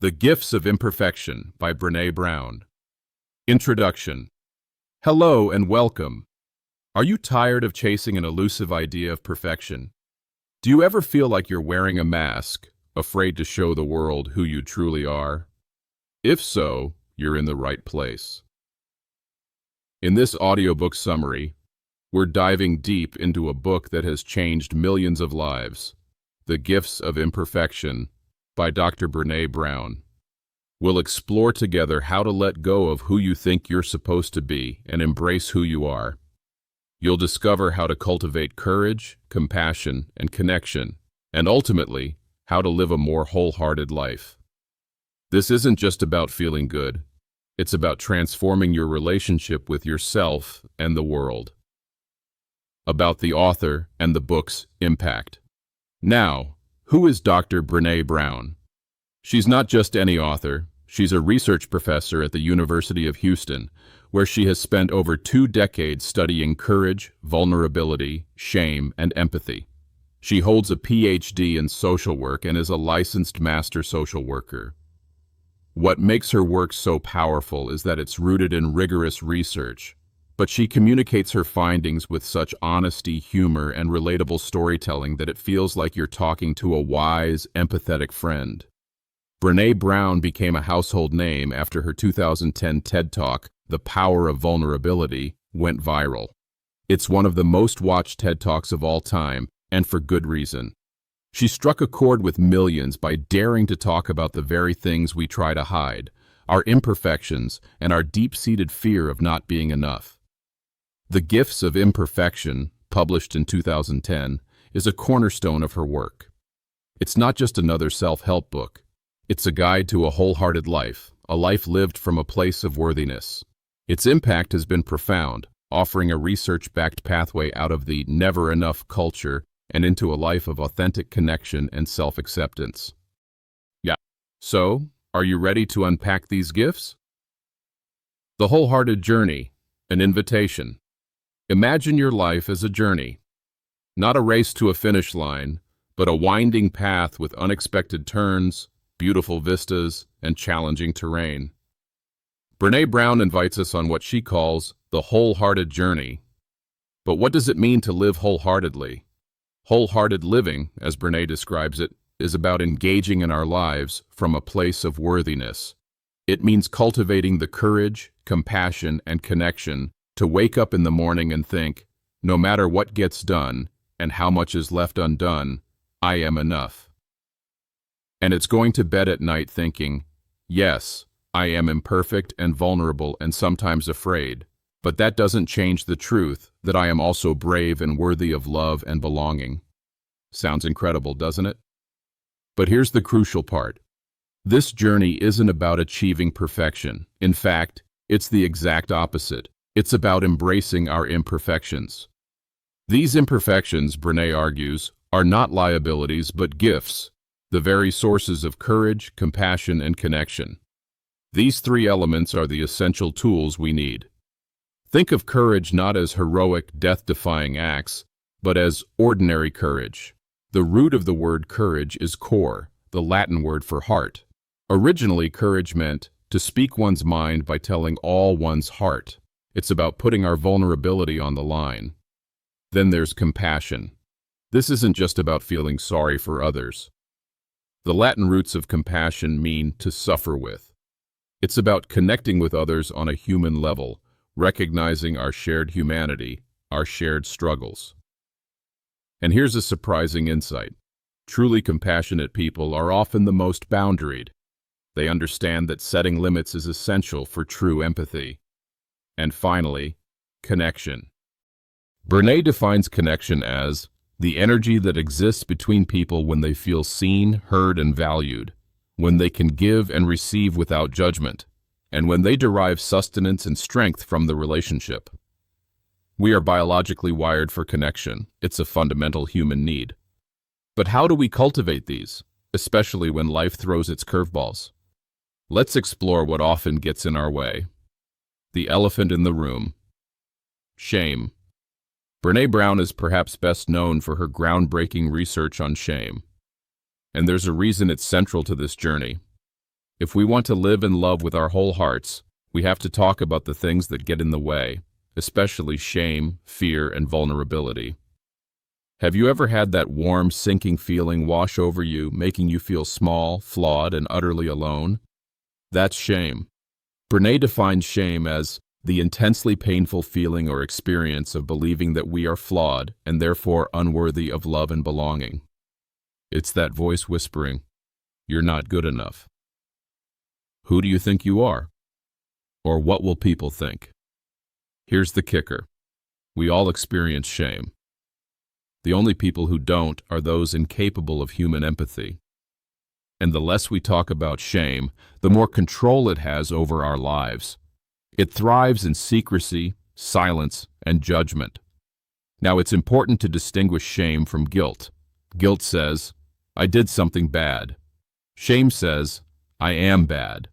The Gifts of Imperfection by Brené Brown. Introduction. Hello and welcome. Are you tired of chasing an elusive idea of perfection? Do you ever feel like you're wearing a mask, afraid to show the world who you truly are? If so, you're in the right place. In this audiobook summary, we're diving deep into a book that has changed millions of lives, The Gifts of Imperfection by Dr. Brené Brown. We'll explore together how to let go of who you think you're supposed to be and embrace who you are. You'll discover how to cultivate courage, compassion, and connection, and ultimately, how to live a more wholehearted life. This isn't just about feeling good. It's about transforming your relationship with yourself and the world. About the author and the book's impact. Now, who is Dr. Brené Brown? She's not just any author. She's a research professor at the University of Houston, where she has spent over 2 decades studying courage, vulnerability, shame, and empathy. She holds a PhD in social work and is a licensed master social worker. What makes her work so powerful is that it's rooted in rigorous research, but she communicates her findings with such honesty, humor, and relatable storytelling that it feels like you're talking to a wise, empathetic friend. Brené Brown became a household name after her 2010 TED Talk, The Power of Vulnerability, went viral. It's one of the most watched TED Talks of all time, and for good reason. She struck a chord with millions by daring to talk about the very things we try to hide, our imperfections, and our deep-seated fear of not being enough. The Gifts of Imperfection, published in 2010, is a cornerstone of her work. It's not just another self-help book. It's a guide to a wholehearted life, a life lived from a place of worthiness. Its impact has been profound, offering a research-backed pathway out of the never-enough culture and into a life of authentic connection and self-acceptance. So, are you ready to unpack these gifts? The Wholehearted Journey, an invitation. Imagine your life as a journey. Not a race to a finish line, but a winding path with unexpected turns, beautiful vistas, and challenging terrain. Brené Brown invites us on what she calls the wholehearted journey. But what does it mean to live wholeheartedly? Wholehearted living, as Brené describes it, is about engaging in our lives from a place of worthiness. It means cultivating the courage, compassion, and connection to wake up in the morning and think, no matter what gets done and how much is left undone, I am enough. And it's going to bed at night thinking, yes, I am imperfect and vulnerable and sometimes afraid, but that doesn't change the truth that I am also brave and worthy of love and belonging. Sounds incredible, doesn't it? But here's the crucial part. This journey isn't about achieving perfection. In fact, it's the exact opposite. It's about embracing our imperfections. These imperfections, Brené argues, are not liabilities but gifts, the very sources of courage, compassion, and connection. These 3 elements are the essential tools we need. Think of courage not as heroic, death-defying acts, but as ordinary courage. The root of the word courage is cor, the Latin word for heart. Originally, courage meant to speak one's mind by telling all one's heart. It's about putting our vulnerability on the line. Then there's compassion. This isn't just about feeling sorry for others. The Latin roots of compassion mean to suffer with. It's about connecting with others on a human level, recognizing our shared humanity, our shared struggles. And here's a surprising insight. Truly compassionate people are often the most boundaried. They understand that setting limits is essential for true empathy. And finally, connection. Brené defines connection as the energy that exists between people when they feel seen, heard, and valued, when they can give and receive without judgment, and when they derive sustenance and strength from the relationship. We are biologically wired for connection. It's a fundamental human need. But how do we cultivate these, especially when life throws its curveballs? Let's explore what often gets in our way. The elephant in the room. Shame. Brené Brown is perhaps best known for her groundbreaking research on shame. And there's a reason it's central to this journey. If we want to live in love with our whole hearts, we have to talk about the things that get in the way, especially shame, fear, and vulnerability. Have you ever had that warm, sinking feeling wash over you, making you feel small, flawed, and utterly alone? That's shame. Brené defines shame as the intensely painful feeling or experience of believing that we are flawed and therefore unworthy of love and belonging. It's that voice whispering, "You're not good enough. Who do you think you are? Or what will people think?" Here's the kicker. We all experience shame. The only people who don't are those incapable of human empathy. And the less we talk about shame, the more control it has over our lives. It thrives in secrecy, silence, and judgment. Now, it's important to distinguish shame from guilt. Guilt says, "I did something bad." Shame says, "I am bad."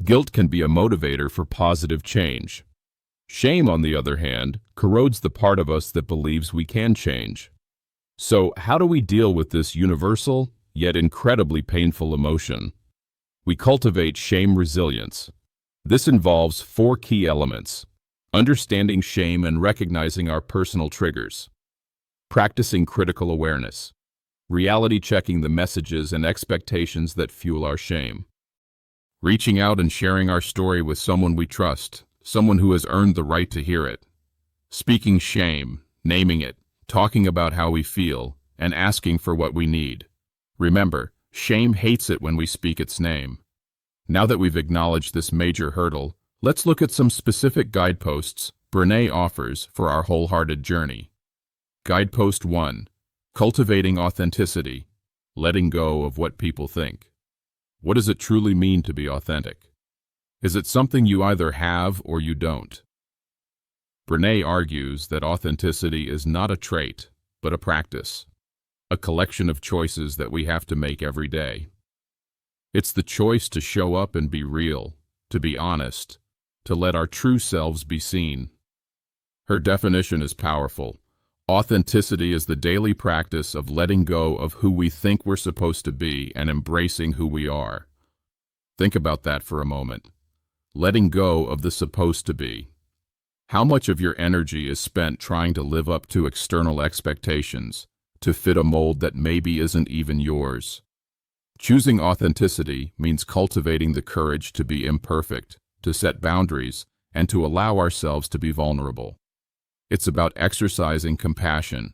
Guilt can be a motivator for positive change. Shame, on the other hand, corrodes the part of us that believes we can change. So, how do we deal with this universal, yet incredibly painful emotion? We cultivate shame resilience. This involves 4 key elements: understanding shame and recognizing our personal triggers, practicing critical awareness, reality checking the messages and expectations that fuel our shame, reaching out and sharing our story with someone we trust, someone who has earned the right to hear it, speaking shame, naming it, talking about how we feel, and asking for what we need. Remember, shame hates it when we speak its name. Now that we've acknowledged this major hurdle, let's look at some specific guideposts Brené offers for our wholehearted journey. Guidepost 1. Cultivating authenticity, letting go of what people think. What does it truly mean to be authentic? Is it something you either have or you don't? Brené argues that authenticity is not a trait, but a practice, a collection of choices that we have to make every day. It's the choice to show up and be real, to be honest, to let our true selves be seen. Her definition is powerful. Authenticity is the daily practice of letting go of who we think we're supposed to be and embracing who we are. Think about that for a moment. Letting go of the supposed to be. How much of your energy is spent trying to live up to external expectations, to fit a mold that maybe isn't even yours? Choosing authenticity means cultivating the courage to be imperfect, to set boundaries, and to allow ourselves to be vulnerable. It's about exercising compassion,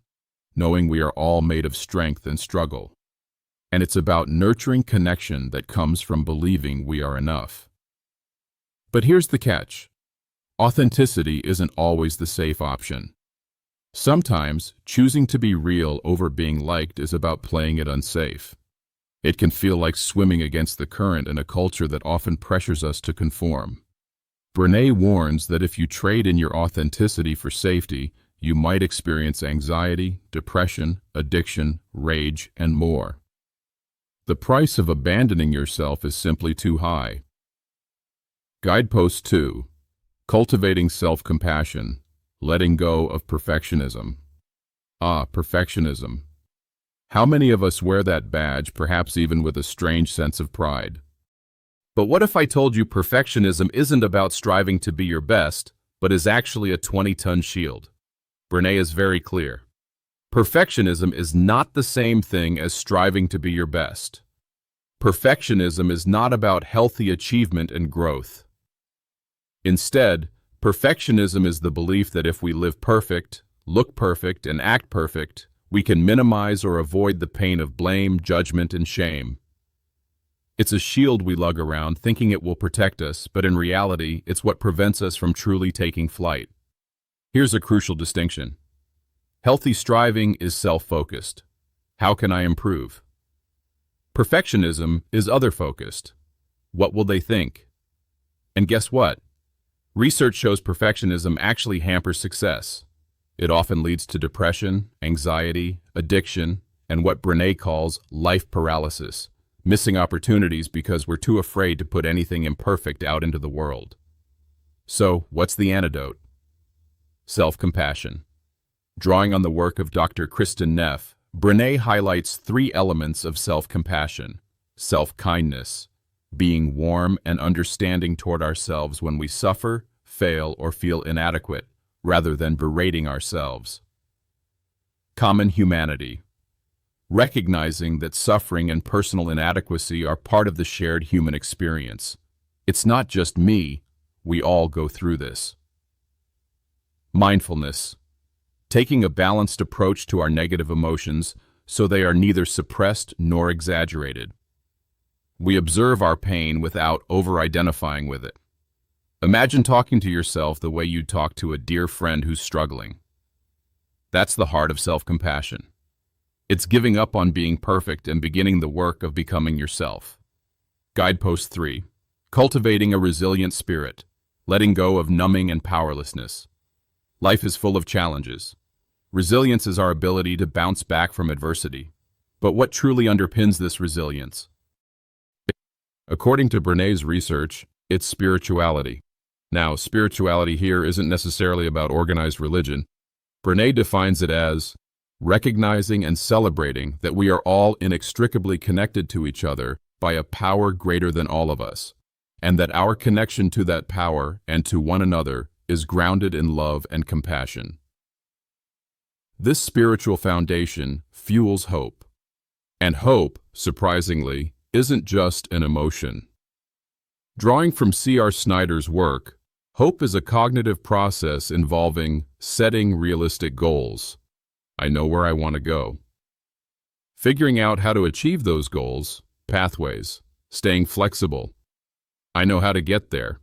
knowing we are all made of strength and struggle. And it's about nurturing connection that comes from believing we are enough. But here's the catch. Authenticity isn't always the safe option. Sometimes, choosing to be real over being liked is about playing it unsafe. It can feel like swimming against the current in a culture that often pressures us to conform. Brené warns that if you trade in your authenticity for safety, you might experience anxiety, depression, addiction, rage, and more. The price of abandoning yourself is simply too high. Guidepost 2. Cultivating self-compassion, letting go of perfectionism. Perfectionism. How many of us wear that badge, perhaps even with a strange sense of pride? But what if I told you perfectionism isn't about striving to be your best, but is actually a 20-ton shield? Brené is very clear. Perfectionism is not the same thing as striving to be your best. Perfectionism is not about healthy achievement and growth. Instead, perfectionism is the belief that if we live perfect, look perfect, and act perfect, we can minimize or avoid the pain of blame, judgment, and shame. It's a shield we lug around thinking it will protect us, but in reality, it's what prevents us from truly taking flight. Here's a crucial distinction. Healthy striving is self-focused. How can I improve? Perfectionism is other-focused. What will they think? And guess what? Research shows perfectionism actually hampers success. It often leads to depression, anxiety, addiction, and what Brené calls life paralysis, missing opportunities because we're too afraid to put anything imperfect out into the world. So, what's the antidote? Self-compassion. Drawing on the work of Dr. Kristin Neff, Brené highlights 3 elements of self-compassion: self-kindness, being warm and understanding toward ourselves when we suffer, fail, or feel inadequate, rather than berating ourselves. Common humanity. Recognizing that suffering and personal inadequacy are part of the shared human experience. It's not just me, we all go through this. Mindfulness. Taking a balanced approach to our negative emotions so they are neither suppressed nor exaggerated. We observe our pain without over-identifying with it. Imagine talking to yourself the way you'd talk to a dear friend who's struggling. That's the heart of self-compassion. It's giving up on being perfect and beginning the work of becoming yourself. Guidepost 3. Cultivating a resilient spirit, letting go of numbing and powerlessness. Life is full of challenges. Resilience is our ability to bounce back from adversity. But what truly underpins this resilience? According to Brené's research, it's spirituality. Now, spirituality here isn't necessarily about organized religion. Brené defines it as recognizing and celebrating that we are all inextricably connected to each other by a power greater than all of us, and that our connection to that power and to one another is grounded in love and compassion. This spiritual foundation fuels hope. And hope, surprisingly, isn't just an emotion. Drawing from C.R. Snyder's work, hope is a cognitive process involving setting realistic goals. I know where I want to go. Figuring out how to achieve those goals, pathways, staying flexible. I know how to get there.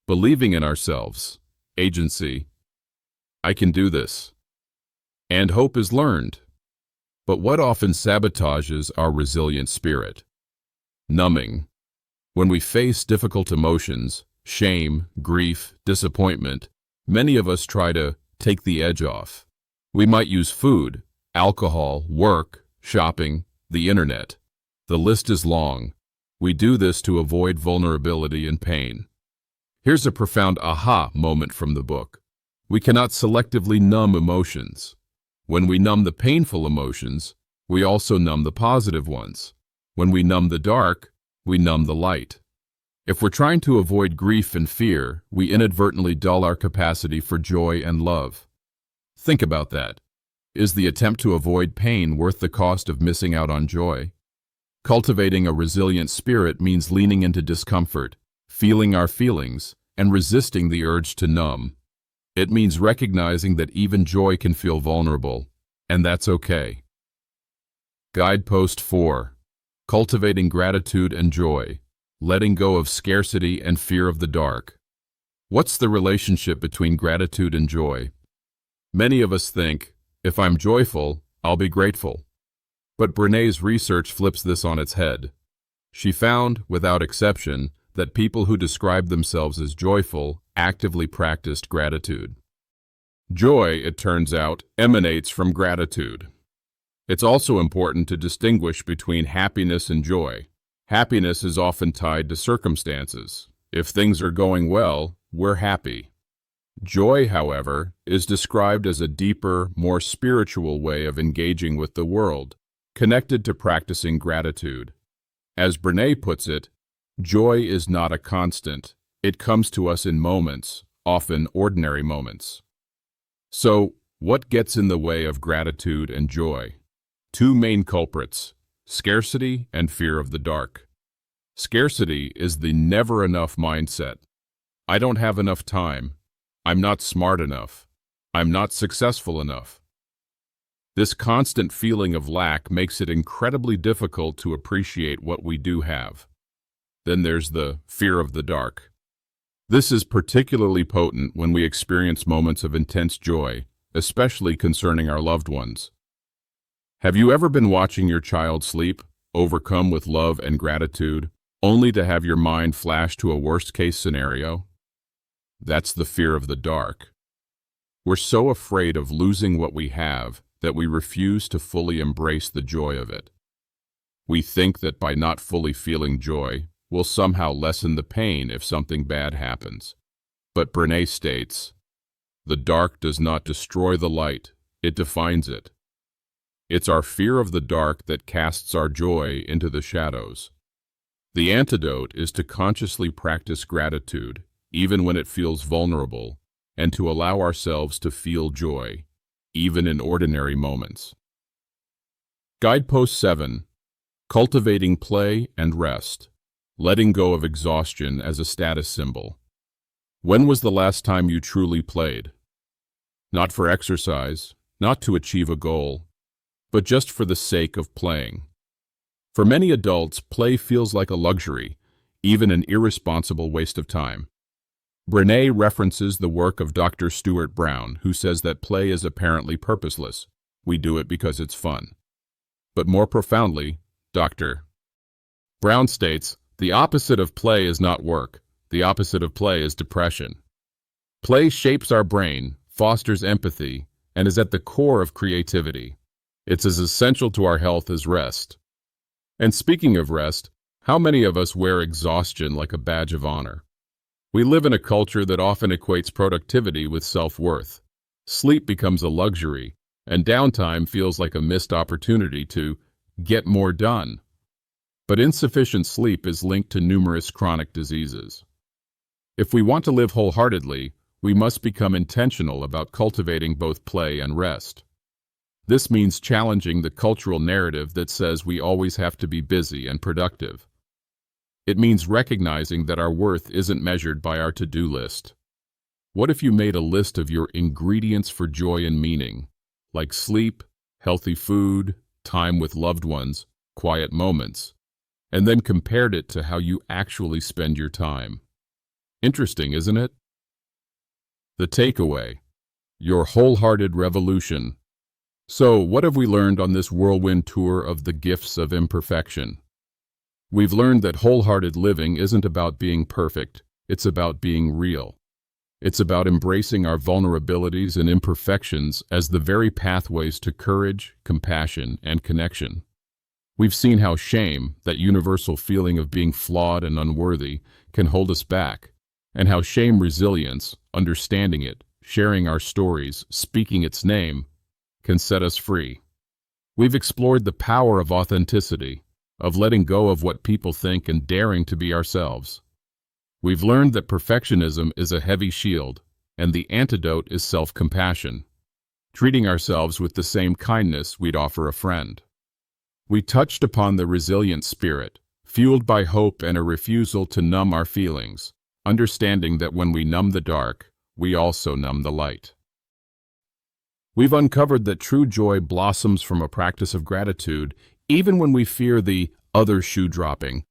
Believing in ourselves, agency. I can do this. And hope is learned. But what often sabotages our resilient spirit? Numbing. When we face difficult emotions, shame, grief, disappointment, many of us try to take the edge off. We might use food, alcohol, work, shopping, the internet. The list is long. We do this to avoid vulnerability and pain. Here's a profound aha moment from the book. We cannot selectively numb emotions. When we numb the painful emotions, we also numb the positive ones. When we numb the dark, we numb the light. If we're trying to avoid grief and fear, we inadvertently dull our capacity for joy and love. Think about that. Is the attempt to avoid pain worth the cost of missing out on joy? Cultivating a resilient spirit means leaning into discomfort, feeling our feelings, and resisting the urge to numb. It means recognizing that even joy can feel vulnerable, and that's okay. Guidepost 4. Cultivating gratitude and joy, letting go of scarcity and fear of the dark. What's the relationship between gratitude and joy? Many of us think, if I'm joyful, I'll be grateful. But Brené's research flips this on its head. She found, without exception, that people who described themselves as joyful actively practiced gratitude. Joy, it turns out, emanates from gratitude. It's also important to distinguish between happiness and joy. Happiness is often tied to circumstances. If things are going well, we're happy. Joy, however, is described as a deeper, more spiritual way of engaging with the world, connected to practicing gratitude. As Brené puts it, joy is not a constant. It comes to us in moments, often ordinary moments. So, what gets in the way of gratitude and joy? Two main culprits: scarcity and fear of the dark. Scarcity is the never enough mindset. I don't have enough time. I'm not smart enough. I'm not successful enough. This constant feeling of lack makes it incredibly difficult to appreciate what we do have. Then there's the fear of the dark. This is particularly potent when we experience moments of intense joy, especially concerning our loved ones. Have you ever been watching your child sleep, overcome with love and gratitude, only to have your mind flash to a worst-case scenario? That's the fear of the dark. We're so afraid of losing what we have that we refuse to fully embrace the joy of it. We think that by not fully feeling joy, we'll somehow lessen the pain if something bad happens. But Brené states, the dark does not destroy the light, it defines it. It's our fear of the dark that casts our joy into the shadows. The antidote is to consciously practice gratitude, even when it feels vulnerable, and to allow ourselves to feel joy, even in ordinary moments. Guidepost 7. Cultivating play and rest. Letting go of exhaustion as a status symbol. When was the last time you truly played? Not for exercise, not to achieve a goal, but just for the sake of playing. For many adults, play feels like a luxury, even an irresponsible waste of time. Brené references the work of Dr. Stuart Brown, who says that play is apparently purposeless. We do it because it's fun. But more profoundly, Dr. Brown states, the opposite of play is not work. The opposite of play is depression. Play shapes our brain, fosters empathy, and is at the core of creativity. It's as essential to our health as rest. And speaking of rest, how many of us wear exhaustion like a badge of honor? We live in a culture that often equates productivity with self-worth. Sleep becomes a luxury, and downtime feels like a missed opportunity to get more done. But insufficient sleep is linked to numerous chronic diseases. If we want to live wholeheartedly, we must become intentional about cultivating both play and rest. This means challenging the cultural narrative that says we always have to be busy and productive. It means recognizing that our worth isn't measured by our to-do list. What if you made a list of your ingredients for joy and meaning, like sleep, healthy food, time with loved ones, quiet moments, and then compared it to how you actually spend your time? Interesting, isn't it? The takeaway: your wholehearted revolution. So, what have we learned on this whirlwind tour of the Gifts of Imperfection? We've learned that wholehearted living isn't about being perfect, it's about being real. It's about embracing our vulnerabilities and imperfections as the very pathways to courage, compassion, and connection. We've seen how shame, that universal feeling of being flawed and unworthy, can hold us back, and how shame resilience, understanding it, sharing our stories, speaking its name, can set us free. We've explored the power of authenticity, of letting go of what people think and daring to be ourselves. We've learned that perfectionism is a heavy shield, and the antidote is self-compassion, treating ourselves with the same kindness we'd offer a friend. We touched upon the resilient spirit, fueled by hope and a refusal to numb our feelings, understanding that when we numb the dark, we also numb the light. We've uncovered that true joy blossoms from a practice of gratitude, even when we fear the other shoe dropping.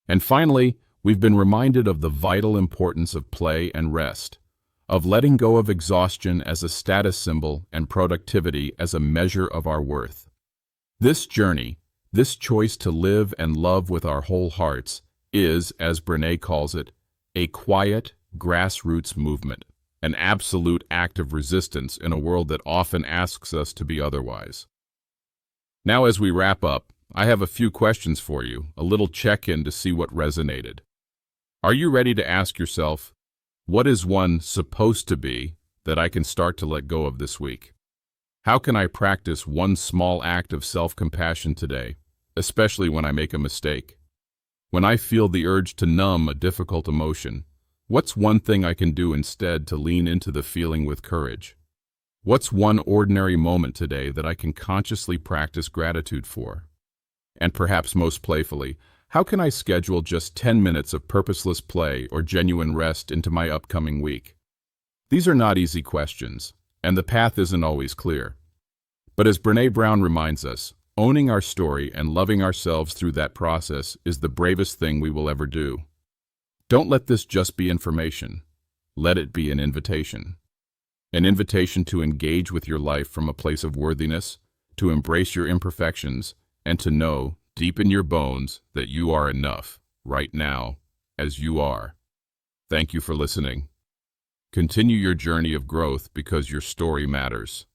And finally, we've been reminded of the vital importance of play and rest, of letting go of exhaustion as a status symbol and productivity as a measure of our worth. This journey, this choice to live and love with our whole hearts, is, as Brené calls it, a quiet, grassroots movement, an absolute act of resistance in a world that often asks us to be otherwise. Now, as we wrap up, I have a few questions for you, a little check-in to see what resonated. Are you ready to ask yourself, what is one supposed to be that I can start to let go of this week? How can I practice one small act of self-compassion today, especially when I make a mistake? When I feel the urge to numb a difficult emotion, what's one thing I can do instead to lean into the feeling with courage? What's one ordinary moment today that I can consciously practice gratitude for? And perhaps most playfully, how can I schedule just 10 minutes of purposeless play or genuine rest into my upcoming week? These are not easy questions, and the path isn't always clear. But as Brené Brown reminds us, owning our story and loving ourselves through that process is the bravest thing we will ever do. Don't let this just be information. Let it be an invitation. An invitation to engage with your life from a place of worthiness, to embrace your imperfections, and to know, deep in your bones, that you are enough, right now, as you are. Thank you for listening. Continue your journey of growth because your story matters.